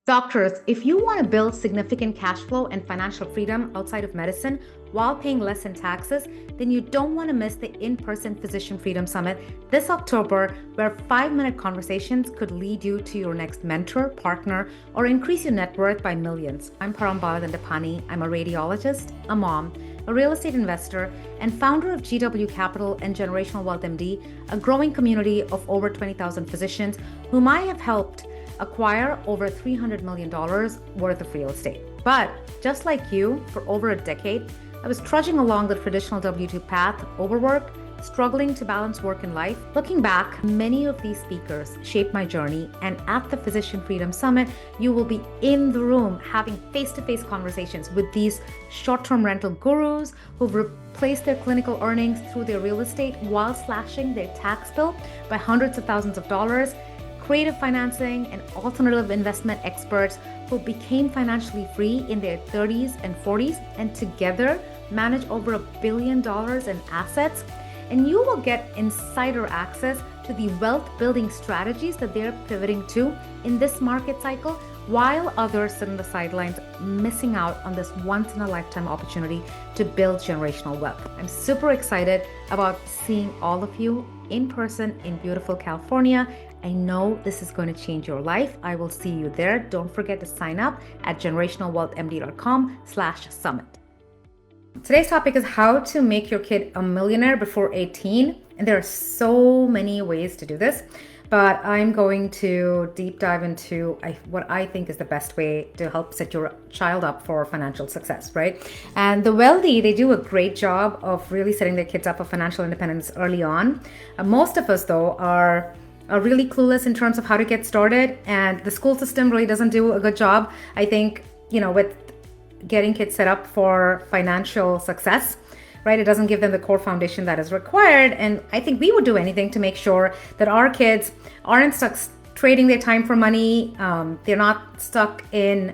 Doctors, if you want to build significant cash flow and financial freedom outside of medicine while paying less in taxes, then you don't want to miss the in-person Physician Freedom Summit this October, where 5-minute conversations could lead you to your next mentor, partner, or increase your net worth by millions. I'm Parambala Dandapani. I'm a radiologist, a mom, a real estate investor, and founder of GW Capital and Generational Wealth MD, a growing community of over 20,000 physicians whom I have helped acquire over $300 million worth of real estate. But just like you, for over a decade, I was trudging along the traditional W-2 path, overworked, struggling to balance work and life. Looking back, many of these speakers shaped my journey, and at the Physician Freedom Summit, you will be in the room having face-to-face conversations with these short-term rental gurus who've replaced their clinical earnings through their real estate while slashing their tax bill by hundreds of thousands of dollars, creative financing and alternative investment experts who became financially free in their 30s and 40s and together manage over $1 billion in assets. And you will get insider access to the wealth building strategies that they're pivoting to in this market cycle, while others sit on the sidelines missing out on this once in a lifetime opportunity to build generational wealth. I'm super excited about seeing all of you in person in beautiful California. I know this is going to change your life. I will see you there. Don't forget to sign up at generationalwealthmd.com/summit. Today's topic is how to make your kid a millionaire before 18. And there are so many ways to do this, but I'm going to deep dive into what I think is the best way to help set your child up for financial success, right? And the wealthy, they do a great job of really setting their kids up for financial independence early on. Most of us, though, are really clueless in terms of how to get started, and the school system really doesn't do a good job, I think, with getting kids set up for financial success, right? It doesn't give them the core foundation that is required, and I think we would do anything to make sure that our kids aren't stuck trading their time for money. They're not stuck in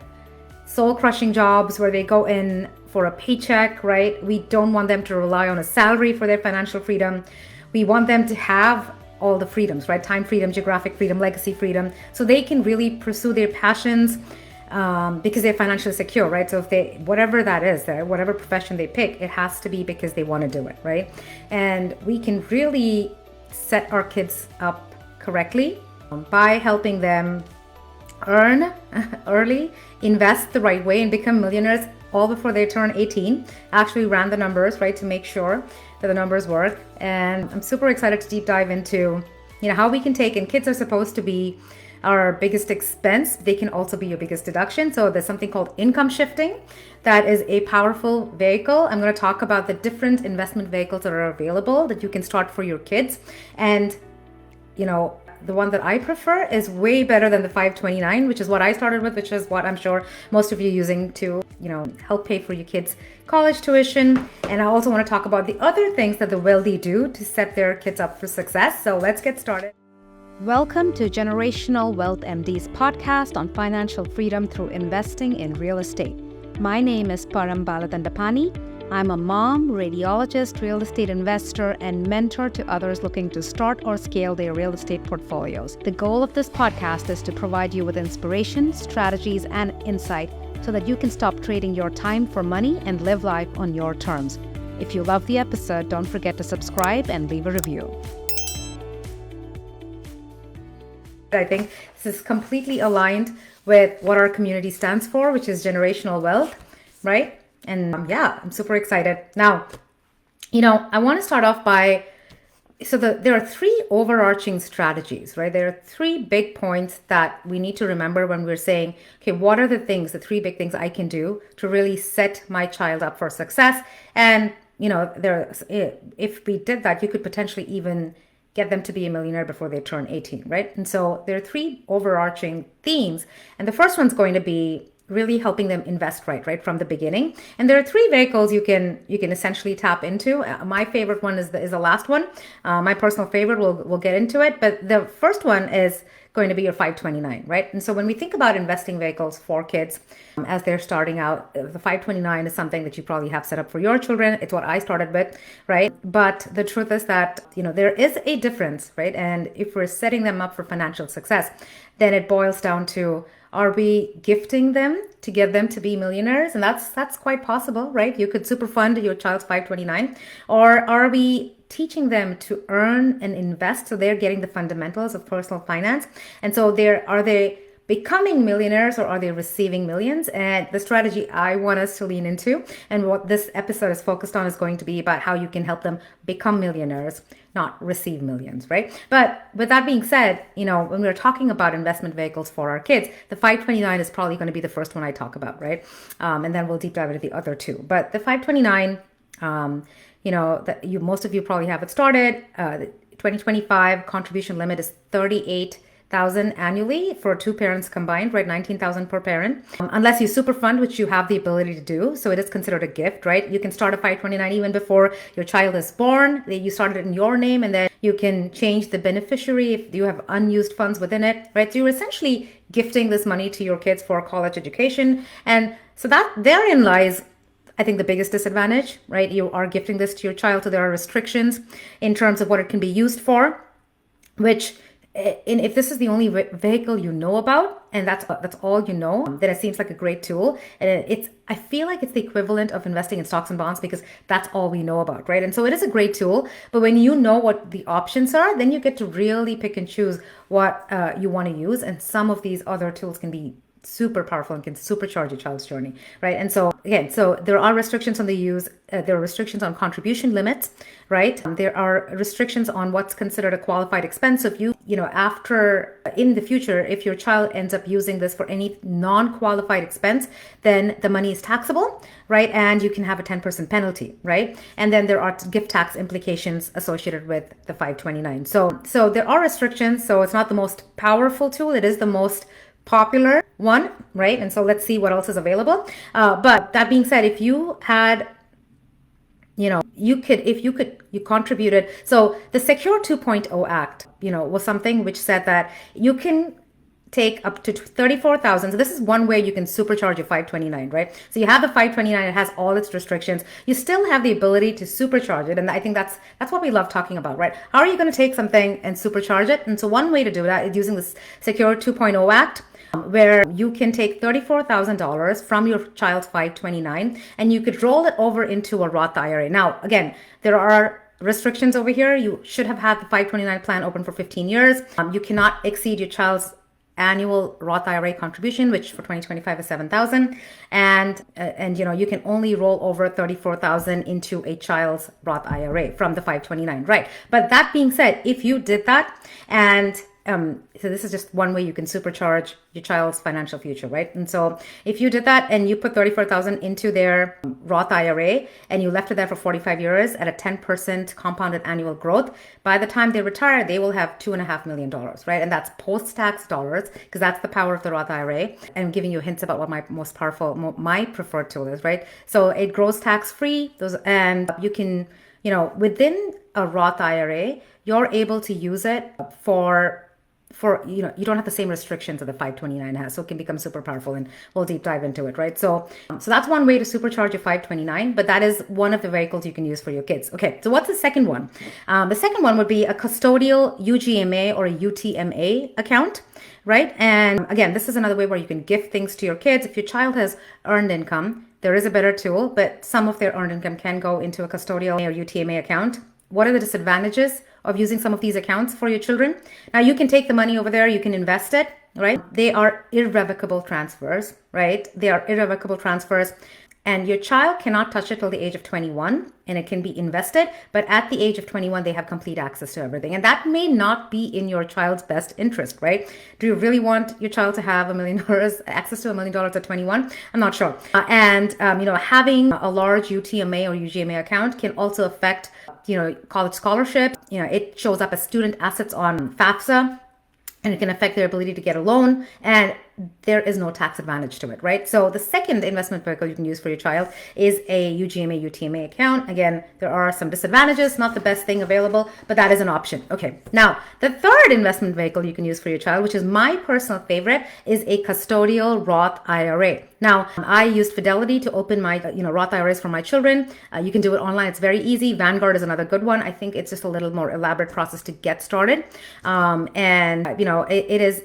soul-crushing jobs where they go in for a paycheck, right? We don't want them to rely on a salary for their financial freedom. We want them to have all the freedoms, right? Time freedom, geographic freedom, legacy freedom, so they can really pursue their passions because they're financially secure, right? So if they, whatever that is, whatever profession they pick, it has to be because they want to do it, right? And we can really set our kids up correctly by helping them earn early, invest the right way, and become millionaires all before they turn 18. Actually ran the numbers, right, to make sure that the numbers work. And I'm super excited to deep dive into, how we can take, and kids are supposed to be our biggest expense. They can also be your biggest deduction. So there's something called income shifting that is a powerful vehicle. I'm going to talk about the different investment vehicles that are available that you can start for your kids. And, the one that I prefer is way better than the 529, which is what I started with, which is what I'm sure most of you are using to, help pay for your kids' college tuition. And I also want to talk about the other things that the wealthy do to set their kids up for success. So let's get started. Welcome to Generational Wealth MD's podcast on financial freedom through investing in real estate. My name is Parambala Dandapani. I'm a mom, radiologist, real estate investor, and mentor to others looking to start or scale their real estate portfolios. The goal of this podcast is to provide you with inspiration, strategies, and insight so that you can stop trading your time for money and live life on your terms. If you love the episode, don't forget to subscribe and leave a review. I think this is completely aligned with what our community stands for, which is generational wealth, right? And I'm super excited. Now, I want to start off by, there are three overarching strategies, right? There are three big points that we need to remember when we're saying, okay, what are the three big things I can do to really set my child up for success? And, if we did that, you could potentially even get them to be a millionaire before they turn 18, right? And so there are three overarching themes. And the first one's going to be really helping them invest right from the beginning. And there are three vehicles you can essentially tap into. My favorite one is the last one. My personal favorite, we'll get into it. But the first one is going to be your 529, right? And so when we think about investing vehicles for kids as they're starting out, the 529 is something that you probably have set up for your children. It's what I started with, right? But the truth is that, there is a difference, right? And if we're setting them up for financial success, then it boils down to, Are we gifting them to get them to be millionaires? And that's quite possible, right? You could super fund your child's 529. Or are we teaching them to earn and invest so they're getting the fundamentals of personal finance? And so are they becoming millionaires or are they receiving millions? And the strategy I want us to lean into and what this episode is focused on is going to be about how you can help them become millionaires, not receive millions, right? But with that being said, when we're talking about investment vehicles for our kids, the 529 is probably going to be the first one I talk about, right? And then we'll deep dive into the other two. But the 529, that most of you probably have it started. The 2025 contribution limit is 38,000 annually for two parents combined, right? 19,000 per parent. Unless you super fund, which you have the ability to do. So it is considered a gift, right? You can start a 529 even before your child is born. You start it in your name and then you can change the beneficiary if you have unused funds within it, right? So you're essentially gifting this money to your kids for college education. And so that therein lies, I think, the biggest disadvantage, right? You are gifting this to your child. So there are restrictions in terms of what it can be used for, which if this is the only vehicle you know about and that's all you know, then it seems like a great tool. And I feel like it's the equivalent of investing in stocks and bonds because that's all we know about, right? And so it is a great tool, but when you know what the options are, then you get to really pick and choose what you want to use. And some of these other tools can be super powerful and can supercharge your child's journey, right? And so again, so there are restrictions on the use. There are restrictions on contribution limits, right? There are restrictions on what's considered a qualified expense. So if after in the future, if your child ends up using this for any non-qualified expense, then the money is taxable, right? And you can have a 10% penalty, right? And then there are gift tax implications associated with the 529. So there are restrictions. So it's not the most powerful tool. It is the most popular one, right? And so let's see what else is available. But that being said, if you had, you contributed. So the Secure 2.0 Act, was something which said that you can take up to 34,000. So this is one way you can supercharge your 529, right? So you have the 529, it has all its restrictions. You still have the ability to supercharge it. And I think that's what we love talking about, right? How are you going to take something and supercharge it? And so one way to do that is using this Secure 2.0 Act, where you can take $34,000 from your child's 529 and you could roll it over into a Roth IRA. Now, again, there are restrictions over here. You should have had the 529 plan open for 15 years. You cannot exceed your child's annual Roth IRA contribution, which for 2025 is 7,000, and you can only roll over 34,000 into a child's Roth IRA from the 529, right? But that being said, if you did that, and so this is just one way you can supercharge your child's financial future, right? And so if you did that and you put 34,000 into their Roth IRA and you left it there for 45 years at a 10% compounded annual growth, by the time they retire, they will have $2.5 million, right? And that's post-tax dollars, because that's the power of the Roth IRA. I'm giving you hints about what my preferred tool is, right? So it grows tax-free, and you can, within a Roth IRA, you're able to use it for you don't have the same restrictions that the 529 has, so it can become super powerful, and we'll deep dive into it, right? So that's one way to supercharge your 529, but that is one of the vehicles you can use for your kids. Okay, so what's the second one? The second one would be a custodial UGMA or a UTMA account, right? And again, this is another way where you can gift things to your kids. If your child has earned income, there is a better tool, but some of their earned income can go into a custodial or UTMA account. What are the disadvantages of using some of these accounts for your children? Now, you can take the money over there, you can invest it, right? They are irrevocable transfers, right? They are irrevocable transfers. And your child cannot touch it till the age of 21, and it can be invested. But at the age of 21, they have complete access to everything. And that may not be in your child's best interest, right? Do you really want your child to have $1 million, access to $1 million at 21? I'm not sure. Having a large UTMA or UGMA account can also affect, college scholarship. It shows up as student assets on FAFSA, and it can affect their ability to get a loan, and there is no tax advantage to it, right? So the second investment vehicle you can use for your child is a UGMA, UTMA account. Again, there are some disadvantages, not the best thing available, but that is an option. Okay, now the third investment vehicle you can use for your child, which is my personal favorite, is a custodial Roth IRA. Now, I used Fidelity to open my Roth IRAs for my children. You can do it online. It's very easy. Vanguard is another good one. I think it's just a little more elaborate process to get started. It is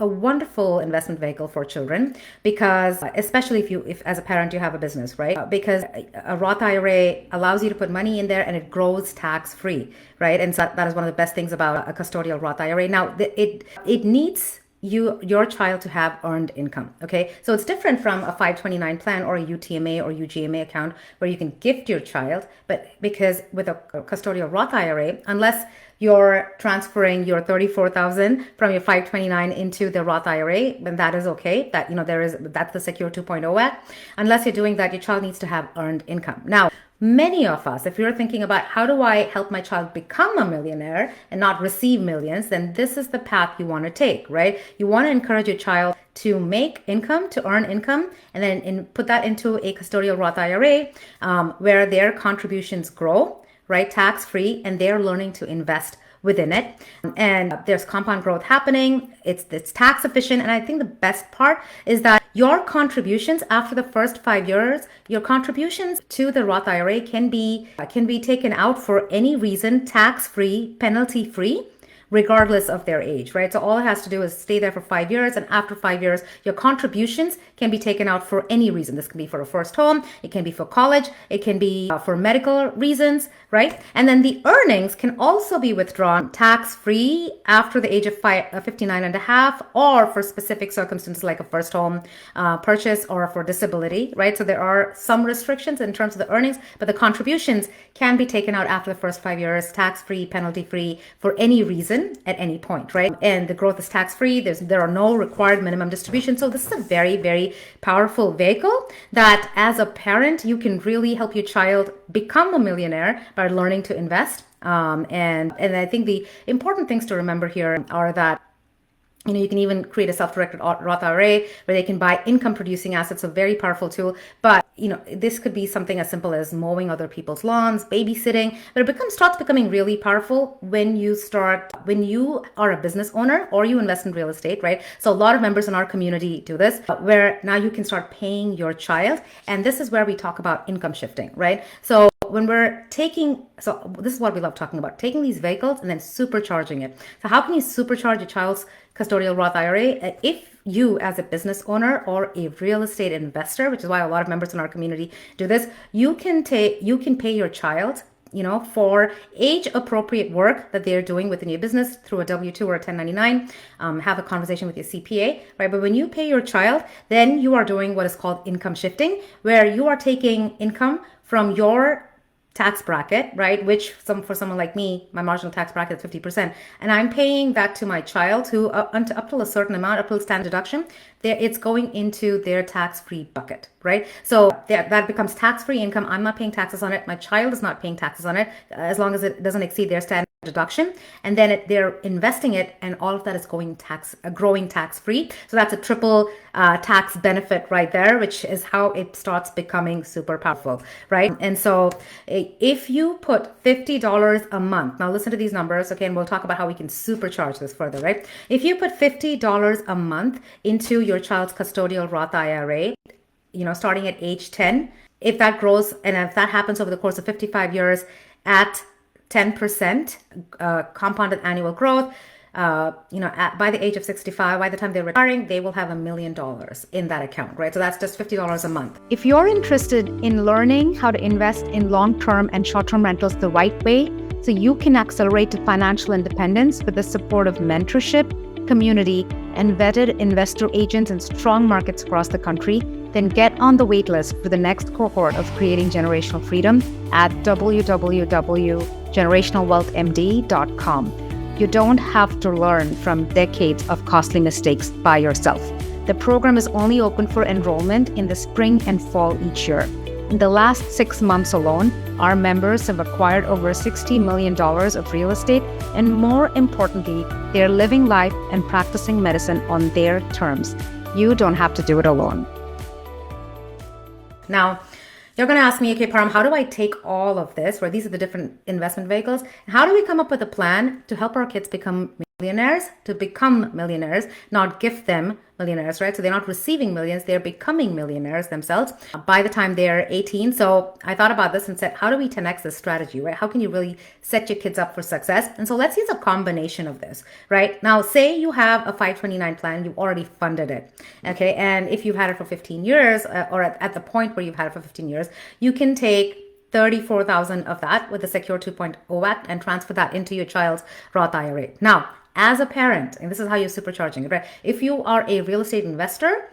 a wonderful investment vehicle for children because especially if as a parent you have a business, right? Because a Roth IRA allows you to put money in there and it grows tax free, right? And so that is one of the best things about a custodial Roth IRA. Now it needs your child to have earned income. Okay, so it's different from a 529 plan or a UTMA or UGMA account where you can gift your child, but because with a custodial Roth IRA, unless you're transferring your 34,000 from your 529 into the Roth IRA, then that is okay. That that's the Secure 2.0 Act. Unless you're doing that, your child needs to have earned income. Now, many of us, if you're thinking about how do I help my child become a millionaire and not receive millions, then this is the path you want to take, right? You want to encourage your child to make income, to earn income, and then put that into a custodial Roth IRA where their contributions grow, right, tax-free, and they're learning to invest within it. And there's compound growth happening. It's tax efficient. And I think the best part is that your contributions after the first 5 years, your contributions to the Roth IRA can be taken out for any reason, tax-free, penalty-free, regardless of their age, right? So all it has to do is stay there for 5 years. And after 5 years, your contributions can be taken out for any reason. This can be for a first home. It can be for college. It can be for medical reasons, right? And then the earnings can also be withdrawn tax-free after the age of 59 and a half, or for specific circumstances like a first home purchase or for disability, right? So there are some restrictions in terms of the earnings, but the contributions can be taken out after the first 5 years, tax-free, penalty-free, for any reason at any point, right? And the growth is tax-free. There are no required minimum distributions. So this is a very, very powerful vehicle that as a parent, you can really help your child become a millionaire by learning to invest. And I think the important things to remember here are that you can even create a self-directed Roth IRA where they can buy income-producing assets, a very powerful tool. But this could be something as simple as mowing other people's lawns, babysitting. But it starts becoming really powerful when you are a business owner or you invest in real estate, right? So a lot of members in our community do this, where now you can start paying your child, and this is where we talk about income shifting, right? So when this is what we love talking about, taking these vehicles and then supercharging it. So how can you supercharge your child's custodial Roth IRA? If you as a business owner or a real estate investor, which is why a lot of members in our community do this, you can pay your child for age appropriate work that they're doing within your business through a W-2 or a 1099, have a conversation with your CPA, right? But when you pay your child, then you are doing what is called income shifting, where you are taking income from your tax bracket, right? Which for someone like me, my marginal tax bracket is 50%. And I'm paying that to my child who up till a certain amount, up till standard deduction, it's going into their tax-free bucket, right? So that becomes tax-free income. I'm not paying taxes on it. My child is not paying taxes on it as long as it doesn't exceed their standard deduction. And then they're investing it, and all of that is growing tax-free. So that's a triple tax benefit right there, which is how it starts becoming super powerful, right? And so if you put $50 a month, now listen to these numbers, okay, and we'll talk about how we can supercharge this further, right? If you put $50 a month into your child's custodial Roth IRA, starting at age 10, if that grows and if that happens over the course of 55 years at 10% compounded annual growth, by the age of 65, by the time they're retiring, they will have $1 million in that account, right? So that's just $50 a month. If you're interested in learning how to invest in long-term and short-term rentals the right way, so you can accelerate to financial independence with the support of mentorship, community, and vetted investor agents in strong markets across the country, then get on the waitlist for the next cohort of Creating Generational Freedom at www.generationalwealthmd.com. You don't have to learn from decades of costly mistakes by yourself. The program is only open for enrollment in the spring and fall each year. In the last 6 months alone, our members have acquired over $60 million of real estate, and more importantly, they're living life and practicing medicine on their terms. You don't have to do it alone. Now, you're going to ask me, okay, Param, how do I take all of this, where these are the different investment vehicles, and how do we come up with a plan to help our kids become millionaires to become millionaires, not gift them millionaires, right? So they're not receiving millions, they're becoming millionaires themselves by the time they're 18. So I thought about this and said, how do we 10x this strategy, right? How can you really set your kids up for success? And so let's use a combination of this, right? Now, say you have a 529 plan, you've already funded it, okay? And if you've had it for 15 years, or at the point where you've had it for 15 years, you can take 34,000 of that with the Secure 2.0 Act and transfer that into your child's Roth IRA. Now, as a parent, and this is how you're supercharging it, right? If you are a real estate investor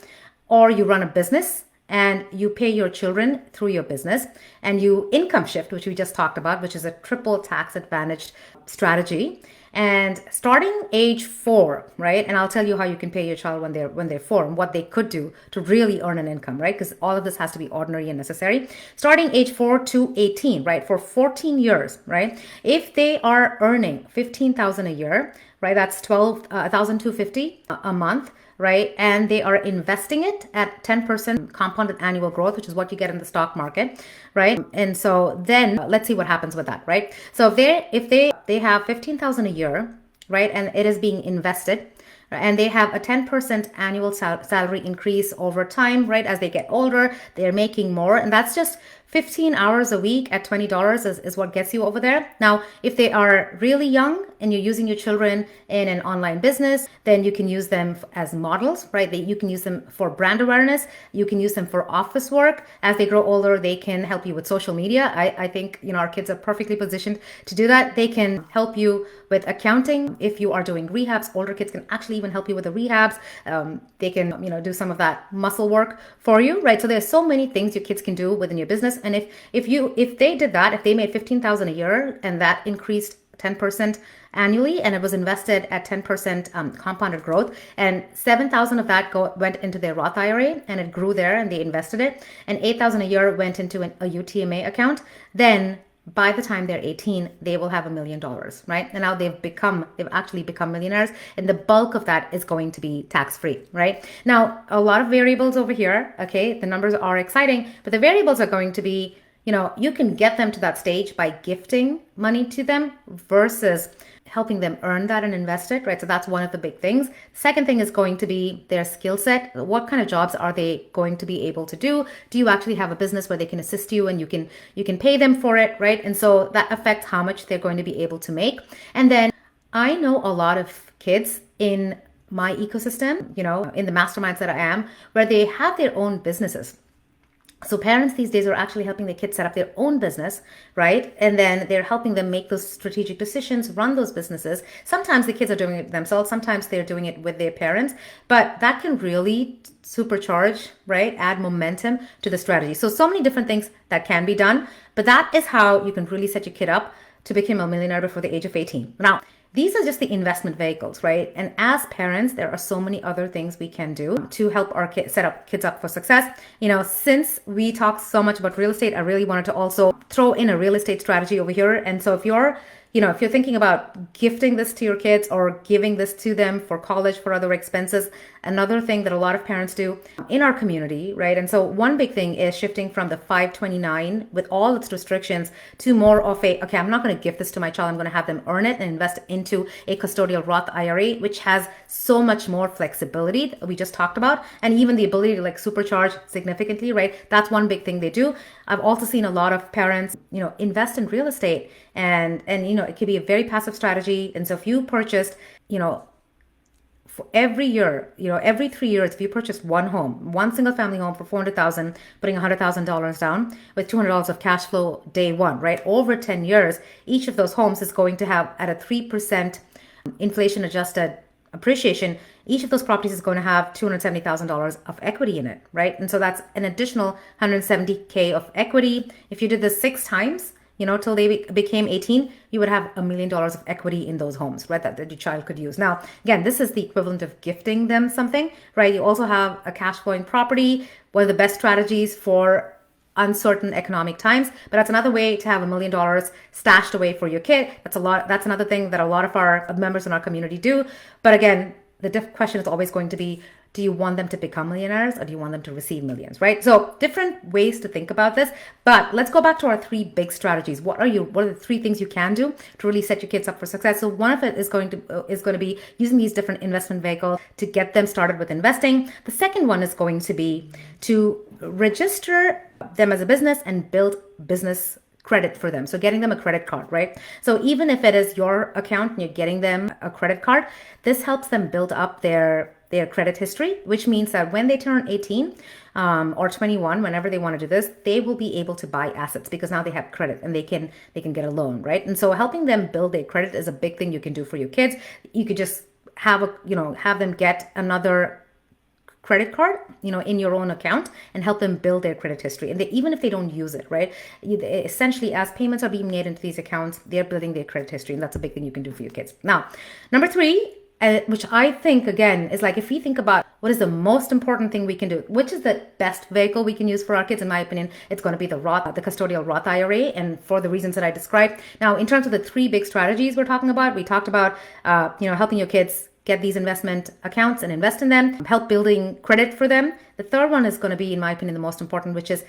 or you run a business and you pay your children through your business and you income shift, which we just talked about, which is a triple tax advantaged strategy. And starting age 4, right? And I'll tell you how you can pay your child when they're 4 and what they could do to really earn an income, right? Because all of this has to be ordinary and necessary. Starting age 4 to 18, right? For 14 years, right? If they are earning 15,000 a year, right? That's 1,250 a month, right? And they are investing it at 10% compounded annual growth, which is what you get in the stock market, right? And so then let's see what happens with that, right? So if they have 15,000 a year, right? And it is being invested, and they have a 10% annual salary increase over time, right? As they get older, they're making more. And that's just 15 hours a week at $20 is what gets you over there. Now, if they are really young and you're using your children in an online business, then you can use them as models, right? You can use them for brand awareness. You can use them for office work. As they grow older, they can help you with social media. I think, our kids are perfectly positioned to do that. They can help you with accounting. If you are doing rehabs, older kids can actually even help you with the rehabs. They can, do some of that muscle work for you, right? So there's so many things your kids can do within your business. And if they did that, if they made 15,000 a year and that increased 10% annually and it was invested at 10% compounded growth, and 7,000 of that went into their Roth IRA and it grew there and they invested it, and 8,000 a year went into a UTMA account, then by the time they're 18, they will have $1 million, right? And now they've actually become millionaires, and the bulk of that is going to be tax-free, right? Now, a lot of variables over here, okay? The numbers are exciting, but the variables are going to be, you can get them to that stage by gifting money to them versus helping them earn that and invest it, right? So that's one of the big things. Second thing is going to be their skill set. What kind of jobs are they going to be able to do? Do you actually have a business where they can assist you and you can pay them for it, right? And so that affects how much they're going to be able to make. And then I know a lot of kids in my ecosystem, in the masterminds that I am, where they have their own businesses. So parents these days are actually helping their kids set up their own business, right? And then they're helping them make those strategic decisions, run those businesses. Sometimes the kids are doing it themselves. Sometimes they're doing it with their parents. But that can really supercharge, right? Add momentum to the strategy. So many different things that can be done. But that is how you can really set your kid up to become a millionaire before the age of 18. Now, these are just the investment vehicles, right? And as parents, there are so many other things we can do to help our kids set kids up for success. Since we talked so much about real estate, I really wanted to also throw in a real estate strategy over here. And so if you're thinking about gifting this to your kids or giving this to them for college, for other expenses, another thing that a lot of parents do in our community, right? And so one big thing is shifting from the 529 with all its restrictions to more of okay, I'm not going to gift this to my child. I'm going to have them earn it and invest into a custodial Roth IRA, which has so much more flexibility that we just talked about, and even the ability to supercharge significantly, right? That's one big thing they do. I've also seen a lot of parents, invest in real estate and it could be a very passive strategy. And so if you purchased, for every year, every 3 years, if you purchased one single family home for 400,000, putting $100,000 down with $200 of cash flow day one, right? Over 10 years, each of those homes is going to have at a 3% inflation adjusted appreciation. Each of those properties is going to have $270,000 of equity in it, right? And so that's an additional $170K of equity. If you did this 6 times, till they became 18, you would have $1 million of equity in those homes, right? That your child could use. Now, again, this is the equivalent of gifting them something, right? You also have a cash flowing property, one of the best strategies for uncertain economic times, but that's another way to have $1 million stashed away for your kid. That's another thing that a lot of our members in our community do. But again, the question is always going to be, Do you want them to become millionaires or do you want them to receive millions, right? So different ways to think about this, but let's go back to our three big strategies. What are the three things you can do to really set your kids up for success? So one of it is going to be using these different investment vehicles to get them started with investing. The second one is going to be to register them as a business and build business credit for them. So getting them a credit card, right? So even if it is your account and you're getting them a credit card, this helps them build up their credit history, which means that when they turn 18 or 21, whenever they want to do this, they will be able to buy assets because now they have credit and they can get a loan, right? And so helping them build their credit is a big thing you can do for your kids. You could just have them get another credit card, in your own account and help them build their credit history. And even if they don't use it, right? Essentially, as payments are being made into these accounts, they're building their credit history. And that's a big thing you can do for your kids. Now, number three, which I think, again, is like if we think about what is the most important thing we can do, which is the best vehicle we can use for our kids, in my opinion, it's going to be the custodial Roth IRA, and for the reasons that I described. Now, in terms of the three big strategies we're talking about, we talked about, helping your kids get these investment accounts and invest in them, help building credit for them. The third one is going to be, in my opinion, the most important, which is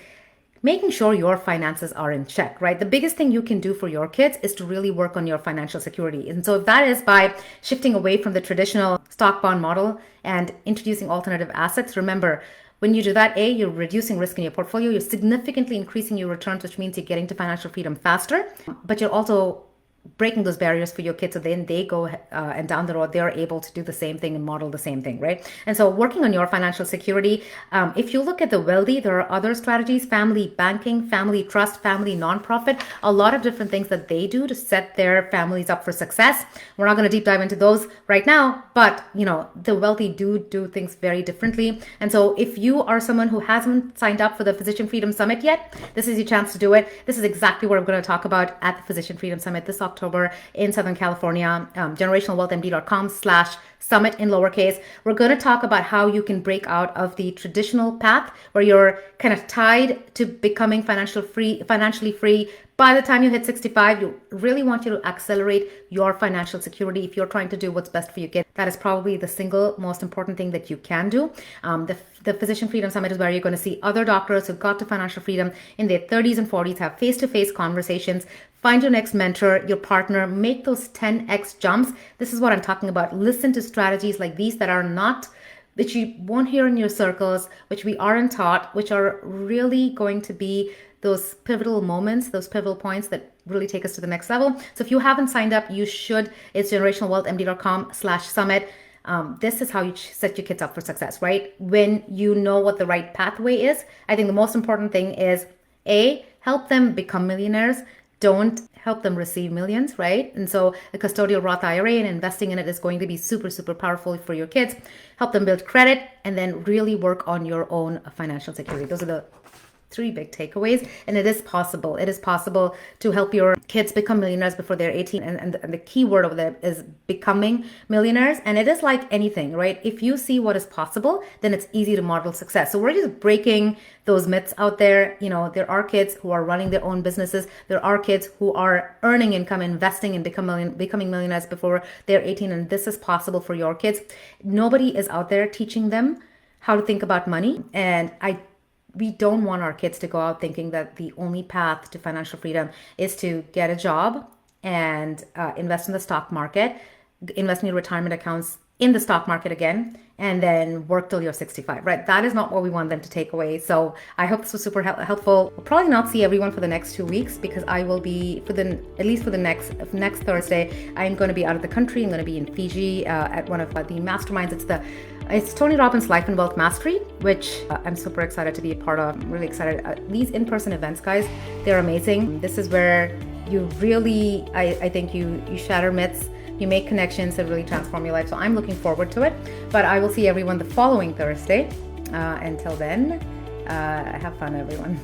making sure your finances are in check, right? The biggest thing you can do for your kids is to really work on your financial security. And so if that is by shifting away from the traditional stock bond model and introducing alternative assets, remember, when you do that, you're reducing risk in your portfolio, you're significantly increasing your returns, which means you're getting to financial freedom faster, but you're also breaking those barriers for your kids, so then they go and down the road they're able to do the same thing and model the same thing, right? And so working on your financial security, if you look at the wealthy, there are other strategies: family banking, family trust, family nonprofit, a lot of different things that they do to set their families up for success. We're not going to deep dive into those right now, but the wealthy do things very differently. And so if you are someone who hasn't signed up for the Physician Freedom Summit yet, this is your chance to do it. This is exactly what I'm going to talk about at the Physician Freedom Summit this October in Southern California, generationalwealthmd.com/summit in lowercase. We're going to talk about how you can break out of the traditional path where you're kind of tied to becoming financially free. By the time you hit 65, you really want you to accelerate your financial security. If you're trying to do what's best for your kids, that is probably the single most important thing that you can do. The Physician Freedom Summit is where you're going to see other doctors who got to financial freedom in their 30s and 40s, have face-to-face conversations, find your next mentor, your partner, make those 10x jumps. This is what I'm talking about. Listen to strategies like these which you won't hear in your circles, which we aren't taught, which are really going to be those pivotal moments, those pivotal points that really take us to the next level. So if you haven't signed up, you should. It's generationalwealthmd.com/summit. This is how you set your kids up for success, right? When you know what the right pathway is, I think the most important thing is help them become millionaires. Don't help them receive millions, right? And so the custodial Roth IRA and investing in it is going to be super, super powerful for your kids. Help them build credit and then really work on your own financial security. Those are the three big takeaways, and it is possible. It is possible to help your kids become millionaires before they're 18, and the key word over there is becoming millionaires. And it is like anything, right? If you see what is possible, then it's easy to model success. So we're just breaking those myths out there. There are kids who are running their own businesses. There are kids who are earning income, investing, and becoming millionaires before they're 18, and this is possible for your kids. Nobody is out there teaching them how to think about money, and we don't want our kids to go out thinking that the only path to financial freedom is to get a job and invest in the stock market, invest in your retirement accounts in the stock market again, and then work till you're 65, right? That is not what we want them to take away. So I hope this was super helpful. We'll probably not see everyone for the next 2 weeks because I will be, at least for the next Thursday, I'm going to be out of the country. I'm going to be in Fiji at one of the masterminds. It's Tony Robbins Life and Wealth Mastery, which I'm super excited to be a part of. I'm really excited. These in-person events, guys, they're amazing. This is where you really, I think you shatter myths, you make connections that really transform your life. So I'm looking forward to it. But I will see everyone the following Thursday. Until then, have fun, everyone.